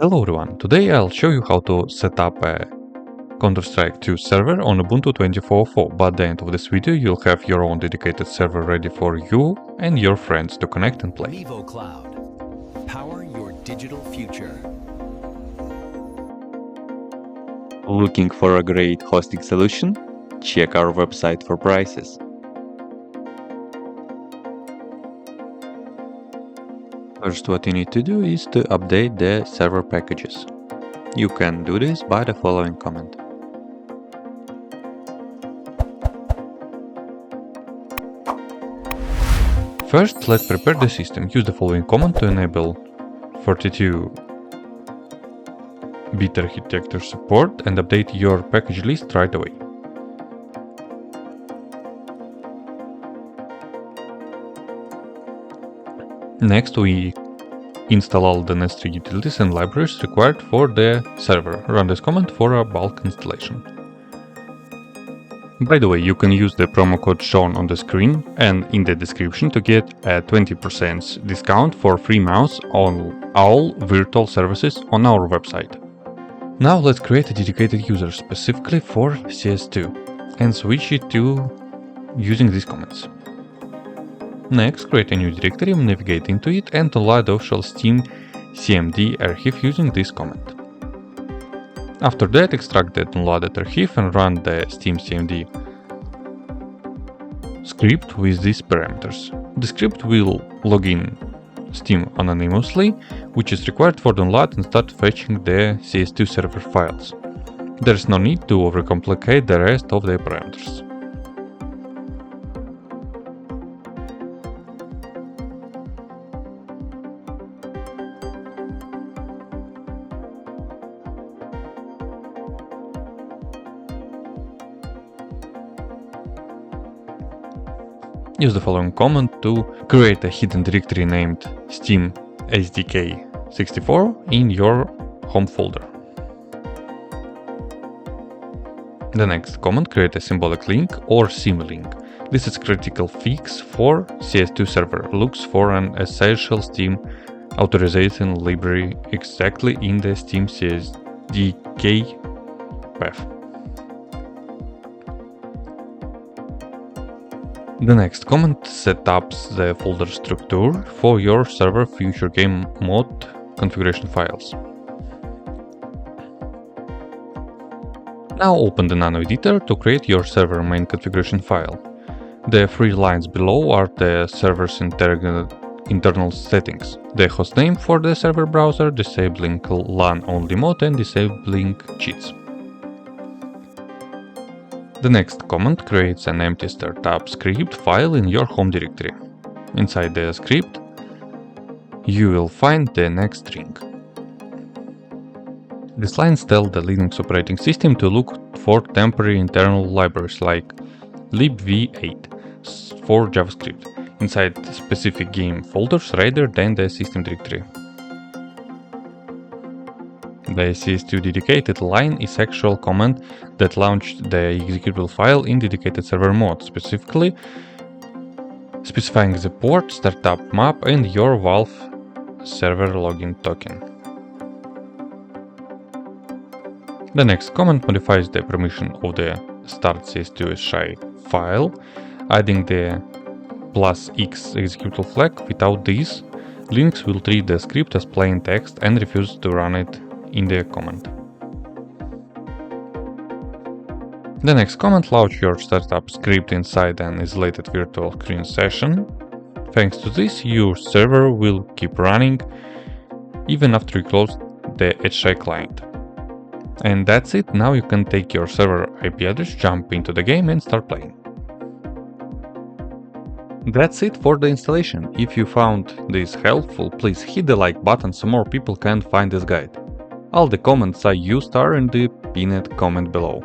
Hello everyone, today I'll show you how to set up a Counter-Strike 2 server on Ubuntu 24.04, but at the end of this video you'll have your own dedicated server ready for you and your friends to connect and play. MivoCloud. Power your digital future. Looking for a great hosting solution? Check our website for prices. First, what you need to do is to update the server packages. You can do this by the following command. First, let's prepare the system. Use the following command to enable 32-bit architecture support and update your package list right away. Next, we install all the necessary utilities and libraries required for the server. Run this command for a bulk installation. By the way, you can use the promo code shown on the screen and in the description to get a 20% discount for free mouse on all virtual services on our website. Now let's create a dedicated user specifically for CS2 and switch it to using these commands. Next, create a new directory, navigate into it and download the official SteamCMD archive using this command. After that, extract the downloaded archive and run the SteamCMD script with these parameters. The script will log in Steam anonymously, which is required for download and start fetching the CS2 server files. There is no need to overcomplicate the rest of the parameters. Use the following command to create a hidden directory named SteamSDK64 in your home folder. The next command, create a symbolic link or Symlink. This is critical fix for CS2 server. Looks for an essential Steam authorization library exactly in the SteamSDK path. The next command sets the folder structure for your server future game mode configuration files. Now open the NANO editor to create your server main configuration file. The three lines below are the server's internal settings: the hostname for the server browser, disabling LAN only mode and disabling cheats. The next command creates an empty startup script file in your home directory. Inside the script, you will find the next string. These lines tell the Linux operating system to look for temporary internal libraries like libv8 for JavaScript inside specific game folders rather than the system directory. The CS2 dedicated line is actual command that launched the executable file in dedicated server mode, specifically specifying the port, startup map and your Valve server login token. The next command modifies the permission of the start CS2 file, adding the +X executable flag. Without this, Linux will treat the script as plain text and refuse to run it in the command. The next command launch your startup script inside an isolated virtual screen session. Thanks to this, your server will keep running even after you close the HSI client. And that's it. Now you can take your server IP address, jump into the game and start playing. That's it for the installation. If you found this helpful, please hit the like button so more people can find this guide. All the comments I used are in the pinned comment below.